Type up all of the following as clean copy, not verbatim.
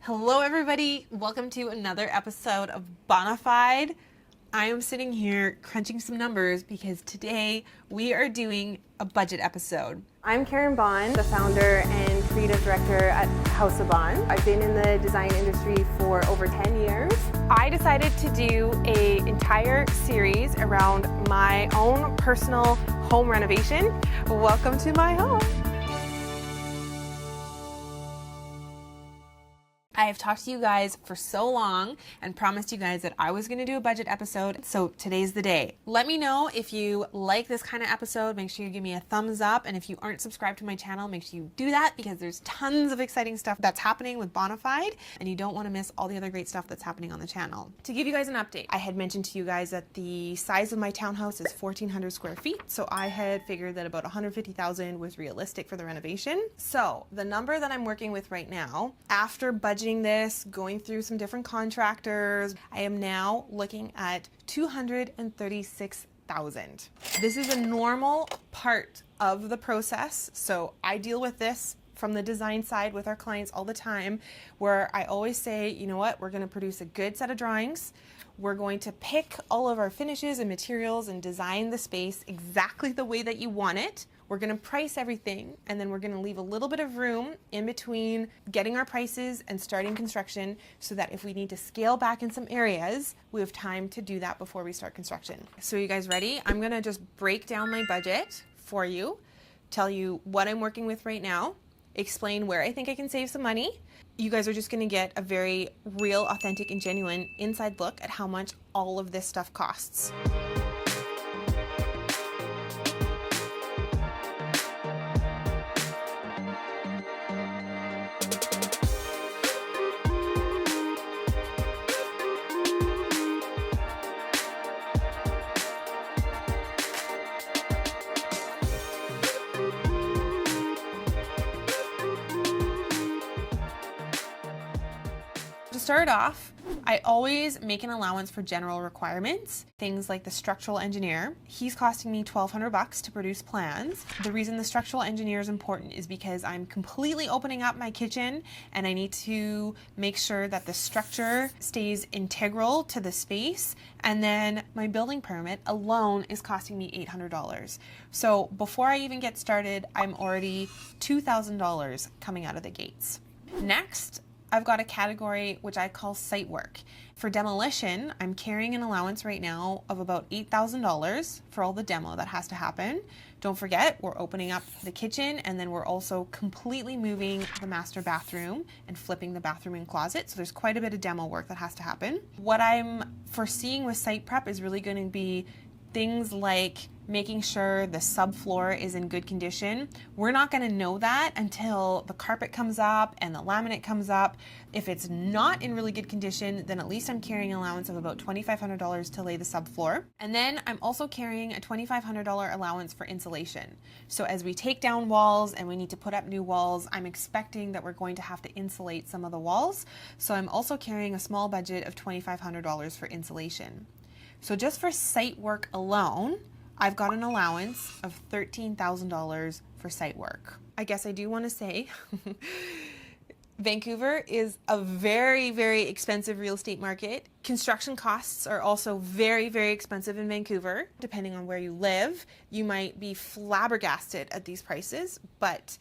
Hello everybody, welcome to another episode of BOHNAFIDE. I am sitting here crunching some numbers because today we are doing a budget episode. I'm Karin Bohn, the founder and creative director at House of Bohn. I've been in the design industry for over 10 years. I decided to do an entire series around my own personal home renovation. Welcome to my home. I have talked to you guys for so long and promised you guys that I was going to do a budget episode, so today's the day. Let me know if you like this kind of episode. Make sure you give me a thumbs up, and if you aren't subscribed to my channel, make sure you do that because there's tons of exciting stuff that's happening with BOHNAFIDE, and you don't want to miss all the other great stuff that's happening on the channel. To give you guys an update, I had mentioned to you guys that the size of my townhouse is 1,400 square feet, so I had figured that about $150,000 was realistic for the renovation. So the number that I'm working with right now, after budgeting this, going through some different contractors, I am now looking at $236,000. This is a normal part of the process, so I deal with this from the design side with our clients all the time, where I always say, you know what, we're going to produce a good set of drawings. We're going to pick all of our finishes and materials and design the space exactly the way that you want it. We're going to price everything, and then we're going to leave a little bit of room in between getting our prices and starting construction so that if we need to scale back in some areas, we have time to do that before we start construction. So you guys ready? I'm going to just break down my budget for you, tell you what I'm working with right now, explain where I think I can save some money. You guys are just going to get a very real, authentic, and genuine inside look at how much all of this stuff costs. To start off, I always make an allowance for general requirements. Things like the structural engineer. He's costing me $1,200 to produce plans. The reason the structural engineer is important is because I'm completely opening up my kitchen and I need to make sure that the structure stays integral to the space. And then my building permit alone is costing me $800. So before I even get started, I'm already $2,000 coming out of the gates. Next, I've got a category which I call site work. For demolition, I'm carrying an allowance right now of about $8,000 for all the demo that has to happen. Don't forget, we're opening up the kitchen, and then we're also completely moving the master bathroom and flipping the bathroom and closet. So there's quite a bit of demo work that has to happen. What I'm foreseeing with site prep is really going to be things like making sure the subfloor is in good condition. We're not going to know that until the carpet comes up and the laminate comes up. If it's not in really good condition, then at least I'm carrying an allowance of about $2,500 to lay the subfloor. And then I'm also carrying a $2,500 allowance for insulation. So as we take down walls and we need to put up new walls, I'm expecting that we're going to have to insulate some of the walls. So I'm also carrying a small budget of $2,500 for insulation. So just for site work alone, I've got an allowance of $13,000 for site work. I guess I do want to say Vancouver is a very, very expensive real estate market. Construction costs are also very, very expensive in Vancouver. Depending on where you live, you might be flabbergasted at these prices, but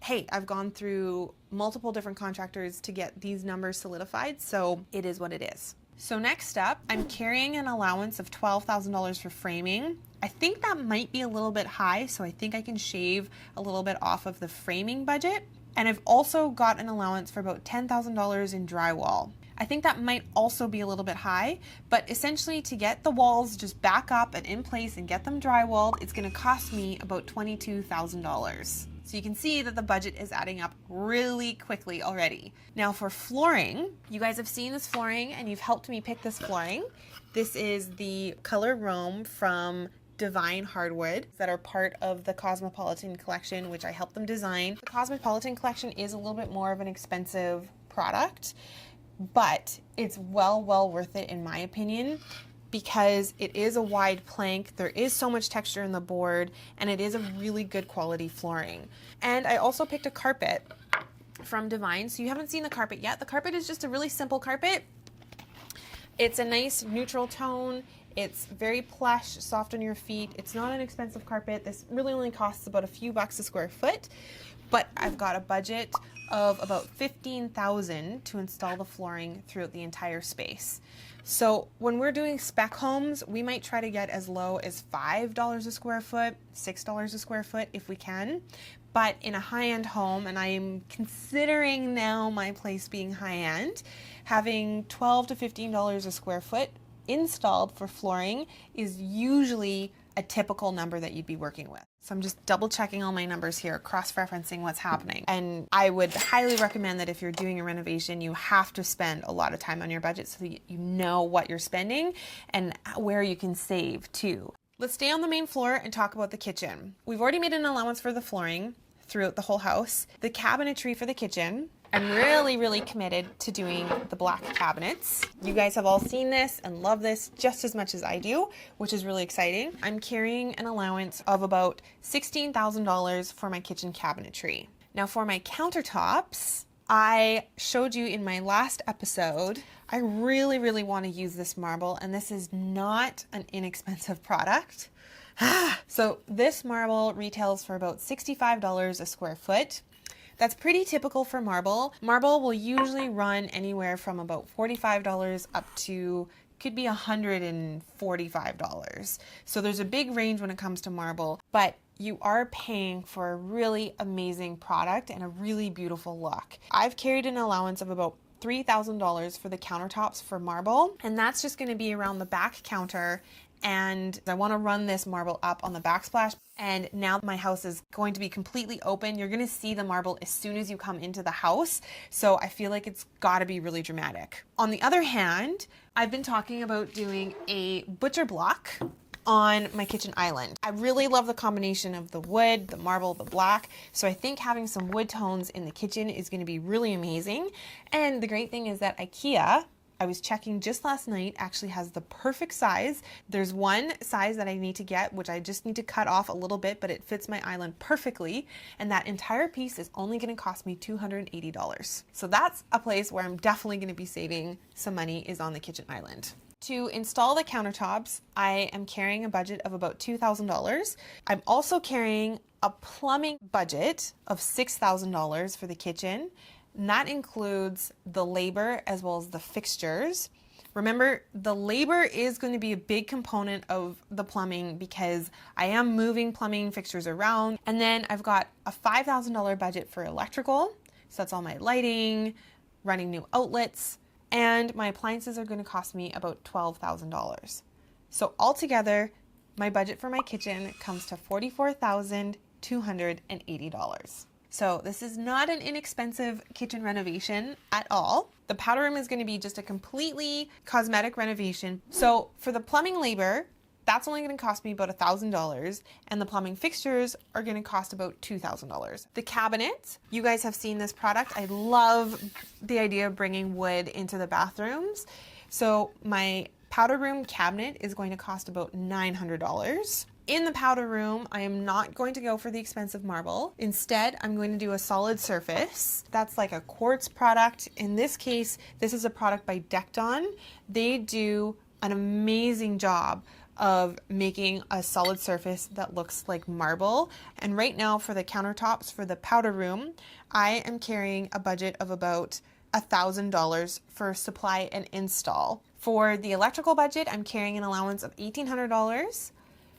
hey, I've gone through multiple different contractors to get these numbers solidified, so it is what it is. So next up, I'm carrying an allowance of $12,000 for framing. I think that might be a little bit high, so I think I can shave a little bit off of the framing budget. And I've also got an allowance for about $10,000 in drywall. I think that might also be a little bit high, but essentially to get the walls just back up and in place and get them drywalled, it's going to cost me about $22,000. So you can see that the budget is adding up really quickly already. Now for flooring, you guys have seen this flooring and you've helped me pick this flooring. This is the color Rome from Divine Hardwood that are part of the Cosmopolitan collection, which I helped them design. The Cosmopolitan collection is a little bit more of an expensive product, but it's well worth it in my opinion, because it is a wide plank, there is so much texture in the board, and it is a really good quality flooring. And I also picked a carpet from Divine. So you haven't seen the carpet yet. The carpet is just a really simple carpet. It's a nice neutral tone. It's very plush, soft on your feet. It's not an expensive carpet. This really only costs about a few bucks a square foot, but I've got a budget of about $15,000 to install the flooring throughout the entire space. So when we're doing spec homes, we might try to get as low as $5 a square foot, $6 a square foot if we can. But in a high-end home, and I'm considering now my place being high-end, having $12 to $15 a square foot installed for flooring is usually a typical number that you'd be working with. So I'm just double checking all my numbers here, cross-referencing what's happening. And I would highly recommend that if you're doing a renovation, you have to spend a lot of time on your budget so that you know what you're spending and where you can save too. Let's stay on the main floor and talk about the kitchen. We've already made an allowance for the flooring throughout the whole house. The cabinetry for the kitchen, I'm really committed to doing the black cabinets. You guys have all seen this and love this just as much as I do, which is really exciting. I'm carrying an allowance of about $16,000 for my kitchen cabinetry. Now for my countertops, I showed you in my last episode, I really want to use this marble, and this is not an inexpensive product. So this marble retails for about $65 a square foot. That's pretty typical for marble. Marble will usually run anywhere from about $45 up to, could be $145. So there's a big range when it comes to marble, but you are paying for a really amazing product and a really beautiful look. I've carried an allowance of about $3,000 for the countertops for marble, and that's just going to be around the back counter. And I want to run this marble up on the backsplash. And now my house is going to be completely open. You're going to see the marble as soon as you come into the house. So I feel like it's got to be really dramatic. On the other hand, I've been talking about doing a butcher block on my kitchen island. I really love the combination of the wood, the marble, the black. So I think having some wood tones in the kitchen is going to be really amazing. And the great thing is that IKEA, I was checking just last night, actually has the perfect size. There's one size that I need to get, which I just need to cut off a little bit, but it fits my island perfectly. And that entire piece is only going to cost me $280. So that's a place where I'm definitely going to be saving some money, is on the kitchen island. To install the countertops, I am carrying a budget of about $2,000. I'm also carrying a plumbing budget of $6,000 for the kitchen. And that includes the labor as well as the fixtures. Remember, the labor is going to be a big component of the plumbing because I am moving plumbing fixtures around. And then I've got a $5,000 budget for electrical. So that's all my lighting, running new outlets, and my appliances are going to cost me about $12,000. So altogether, my budget for my kitchen comes to $44,280. So this is not an inexpensive kitchen renovation at all. The powder room is going to be just a completely cosmetic renovation. So for the plumbing labor, that's only going to cost me about $1,000, and the plumbing fixtures are going to cost about $2,000. The cabinets, you guys have seen this product. I love the idea of bringing wood into the bathrooms. So my powder room cabinet is going to cost about $900. In the powder room, I am not going to go for the expensive marble. Instead, I'm going to do a solid surface. That's like a quartz product. In this case, this is a product by Decton. They do an amazing job of making a solid surface that looks like marble. And right now for the countertops for the powder room, I am carrying a budget of about $1,000 for supply and install. For the electrical budget, I'm carrying an allowance of $1,800.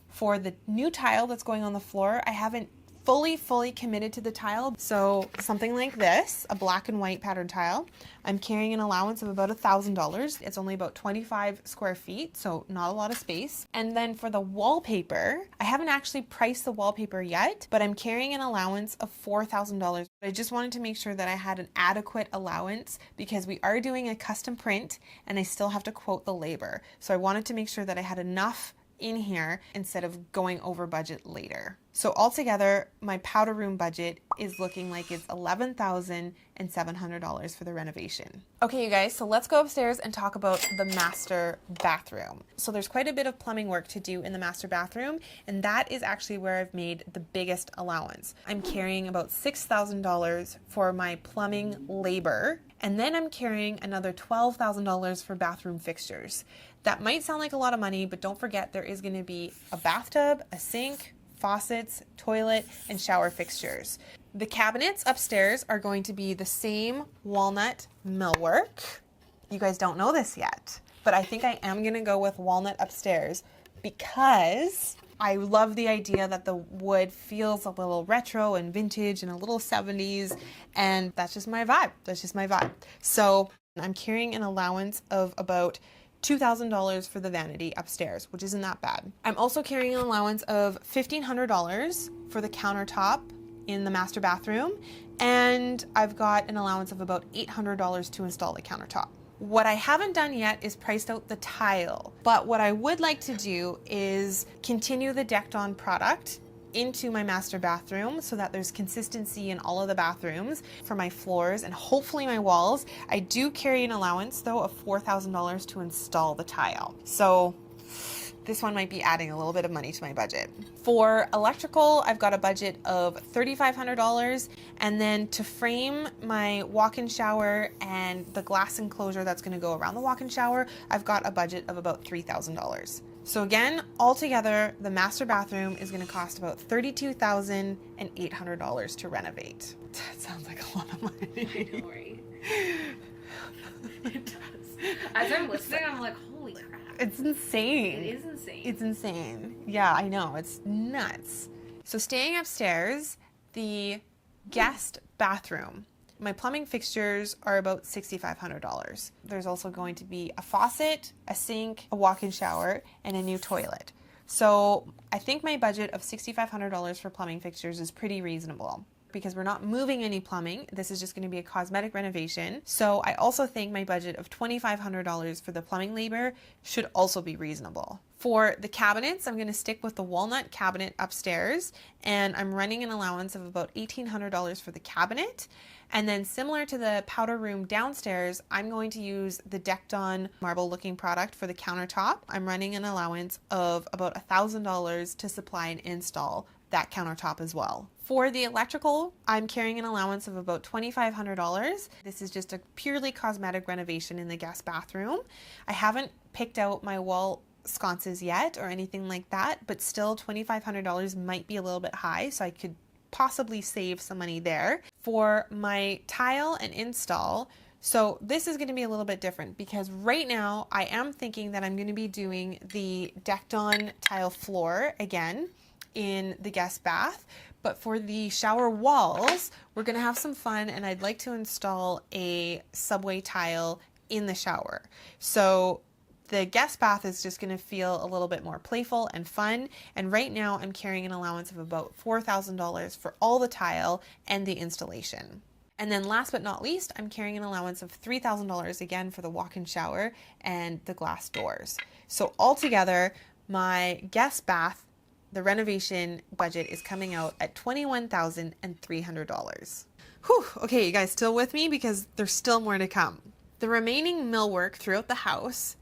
For the new tile that's going on the floor, I haven't fully committed to the tile. So something like this, a black and white pattern tile, I'm carrying an allowance of about $1,000. It's only about 25 square feet, so not a lot of space. And then for the wallpaper, I haven't actually priced the wallpaper yet, but I'm carrying an allowance of $4,000. I just wanted to make sure that I had an adequate allowance because we are doing a custom print and I still have to quote the labor. So I wanted to make sure that I had enough in here instead of going over budget later. So altogether, my powder room budget is looking like it's $11,700 for the renovation. Okay, you guys, so let's go upstairs and talk about the master bathroom. So there's quite a bit of plumbing work to do in the master bathroom, and that is actually where I've made the biggest allowance. I'm carrying about $6,000 for my plumbing labor, and then I'm carrying another $12,000 for bathroom fixtures. That might sound like a lot of money, but don't forget there is going to be a bathtub, a sink, faucets, toilet, and shower fixtures. The cabinets upstairs are going to be the same walnut millwork. You guys don't know this yet, but I think I am going to go with walnut upstairs because I love the idea that the wood feels a little retro and vintage and a little 70s, and that's just my vibe. That's just my vibe. So I'm carrying an allowance of about $2,000 for the vanity upstairs, which isn't that bad. I'm also carrying an allowance of $1,500 for the countertop in the master bathroom, and I've got an allowance of about $800 to install the countertop. What I haven't done yet is priced out the tile, but what I would like to do is continue the decked on product into my master bathroom so that there's consistency in all of the bathrooms for my floors and hopefully my walls. I do carry an allowance though of $4,000 to install the tile. So this one might be adding a little bit of money to my budget. For electrical, I've got a budget of $3,500, and then to frame my walk-in shower and the glass enclosure that's going to go around the walk-in shower, I've got a budget of about $3,000. So again, altogether, the master bathroom is going to cost about $32,800 to renovate. That sounds like a lot of money. Don't worry. It does. As I'm listening, I'm like, holy crap. It's insane. It is insane. It's insane. Yeah, I know. It's nuts. So staying upstairs, the guest bathroom. My plumbing fixtures are about $6,500. There's also going to be a faucet, a sink, a walk-in shower, and a new toilet. So I think my budget of $6,500 for plumbing fixtures is pretty reasonable because we're not moving any plumbing. This is just going to be a cosmetic renovation. So I also think my budget of $2,500 for the plumbing labor should also be reasonable. For the cabinets, I'm going to stick with the walnut cabinet upstairs, and I'm running an allowance of about $1,800 for the cabinet. And then similar to the powder room downstairs, I'm going to use the decked on marble looking product for the countertop. I'm running an allowance of about $1,000 to supply and install that countertop as well. For the electrical, I'm carrying an allowance of about $2,500. This is just a purely cosmetic renovation in the guest bathroom. I haven't picked out my wall sconces yet or anything like that, but still $2,500 might be a little bit high, so I could possibly save some money there. For my tile and install, so this is going to be a little bit different because right now I am thinking that I'm going to be doing the decked on tile floor again in the guest bath, but for the shower walls, we're going to have some fun, and I'd like to install a subway tile in the shower. So the guest bath is just going to feel a little bit more playful and fun, and right now I'm carrying an allowance of about $4,000 for all the tile and the installation. And then last but not least, I'm carrying an allowance of $3,000 again for the walk-in shower and the glass doors. So altogether, my guest bath, the renovation budget is coming out at $21,300. Whew, okay, you guys still with me because there's still more to come. The remaining millwork throughout the house,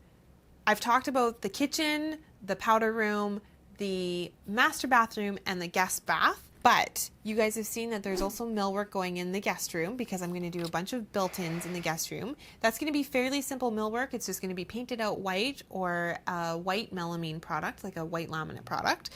I've talked about the kitchen, the powder room, the master bathroom, and the guest bath. But you guys have seen that there's also millwork going in the guest room because I'm going to do a bunch of built-ins in the guest room. That's going to be fairly simple millwork. It's just going to be painted out white or a white melamine product, like a white laminate product.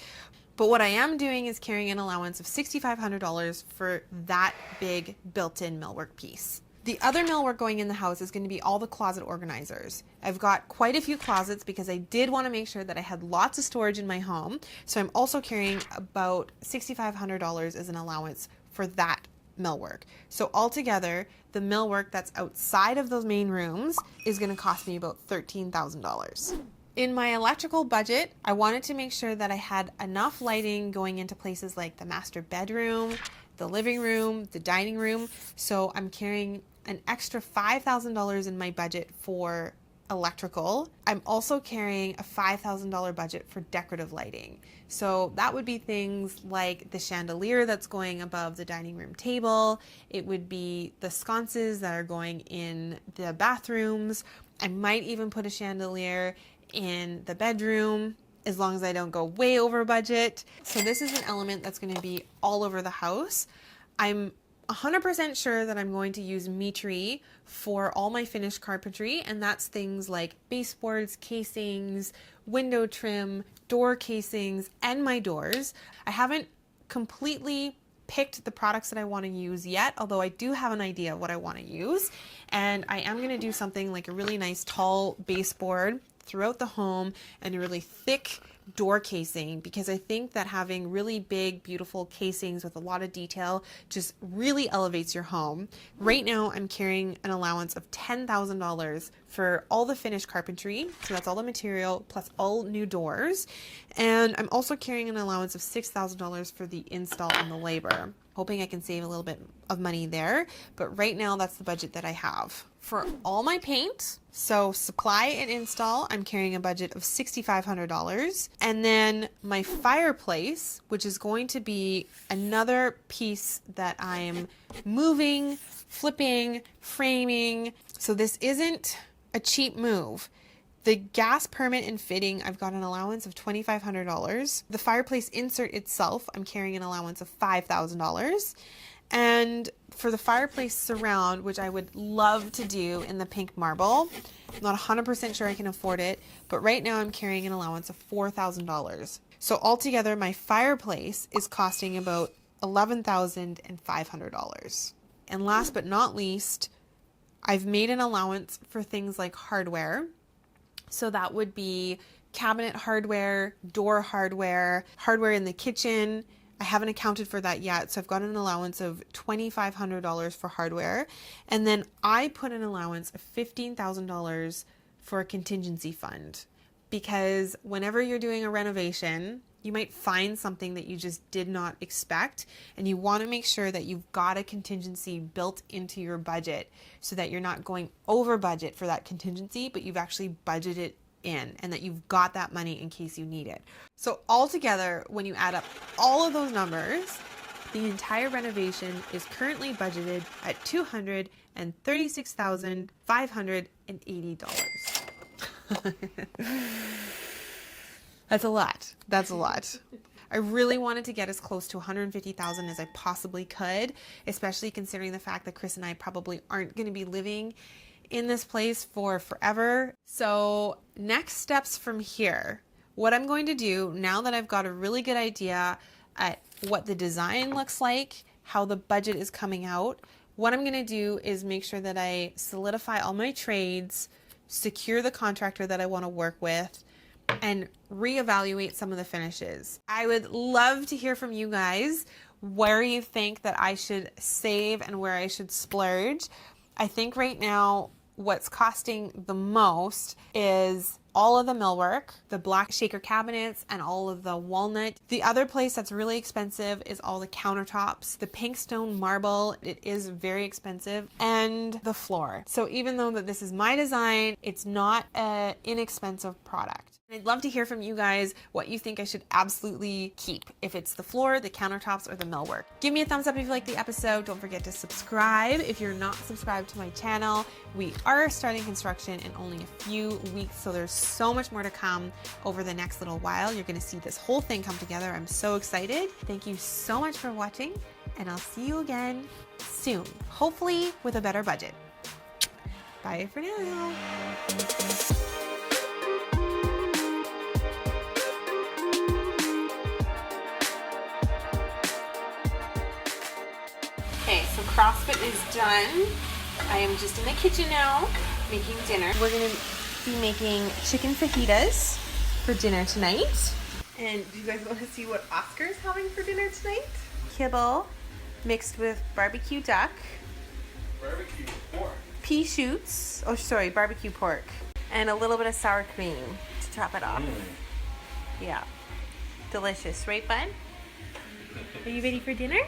But what I am doing is carrying an allowance of $6,500 for that big built-in millwork piece. The other millwork going in the house is going to be all the closet organizers. I've got quite a few closets because I did want to make sure that I had lots of storage in my home. So I'm also carrying about $6,500 as an allowance for that millwork. So altogether, the millwork that's outside of those main rooms is going to cost me about $13,000. In my electrical budget, I wanted to make sure that I had enough lighting going into places like the master bedroom, the living room, the dining room. So I'm carrying an extra $5,000 in my budget for electrical. I'm also carrying a $5,000 budget for decorative lighting. So that would be things like the chandelier that's going above the dining room table. It would be the sconces that are going in the bathrooms. I might even put a chandelier in the bedroom, as long as I don't go way over budget. So this is an element that's going to be all over the house. I'm 100% sure that I'm going to use metery for all my finished carpentry, and that's things like baseboards, casings, window trim, door casings, and my doors. I haven't completely picked the products that I want to use yet, although I do have an idea of what I want to use. And I am going to do something like a really nice tall baseboard throughout the home and a really thick door casing, because I think that having really big, beautiful casings with a lot of detail just really elevates your home. Right now, I'm carrying an allowance of $10,000 for all the finished carpentry. So that's all the material plus all new doors. And I'm also carrying an allowance of $6,000 for the install and the labor. Hoping I can save a little bit of money there. But right now, that's the budget that I have. For all my paint, so supply and install, I'm carrying a budget of $6,500. And then my fireplace, which is going to be another piece that I'm moving, flipping, framing. So this isn't a cheap move. The gas permit and fitting, I've got an allowance of $2,500. The fireplace insert itself, I'm carrying an allowance of $5,000. And for the fireplace surround, which I would love to do in the pink marble, I'm not 100% sure I can afford it, but right now I'm carrying an allowance of $4,000. So altogether, my fireplace is costing about $11,500. And last but not least, I've made an allowance for things like hardware. So that would be cabinet hardware, door hardware, hardware in the kitchen. I haven't accounted for that yet, so I've got an allowance of $2,500 for hardware. And then I put an allowance of $15,000 for a contingency fund, because whenever you're doing a renovation, you might find something that you just did not expect, and you want to make sure that you've got a contingency built into your budget so that you're not going over budget for that contingency, but you've actually budgeted in, and that you've got that money in case you need it. So altogether, when you add up all of those numbers, the entire renovation is currently budgeted at $236,580. That's a lot. That's a lot. I really wanted to get as close to $150,000 as I possibly could, especially considering the fact that Chris and I probably aren't going to be living in this place for forever. So next steps from here, what I'm going to do now that I've got a really good idea at what the design looks like, how the budget is coming out, what I'm going to do is make sure that I solidify all my trades, secure the contractor that I want to work with, and reevaluate some of the finishes. I would love to hear from you guys where you think that I should save and where I should splurge. I think right now what's costing the most is all of the millwork, the black shaker cabinets, and all of the walnut. The other place that's really expensive is all the countertops. The pink stone marble, it is very expensive, and the floor. So even though that this is my design, it's not an inexpensive product. I'd love to hear from you guys what you think I should absolutely keep, if it's the floor, the countertops, or the millwork. Give me a thumbs up if you like the episode. Don't forget to subscribe if you're not subscribed to my channel. We are starting construction in only a few weeks, so there's so much more to come over the next little while. You're going to see this whole thing come together. I'm so excited. Thank you so much for watching, and I'll see you again soon, hopefully with a better budget. Bye for now. Okay, so CrossFit is done. I am just in the kitchen now making dinner. We're going to be making chicken fajitas for dinner tonight. And do you guys want to see what Oscar's having for dinner tonight? Kibble mixed with barbecue duck. Barbecue pork. Pea shoots. Oh, sorry, barbecue pork. And a little bit of sour cream to top it off. Yeah. Delicious, right, bud? Are you ready for dinner?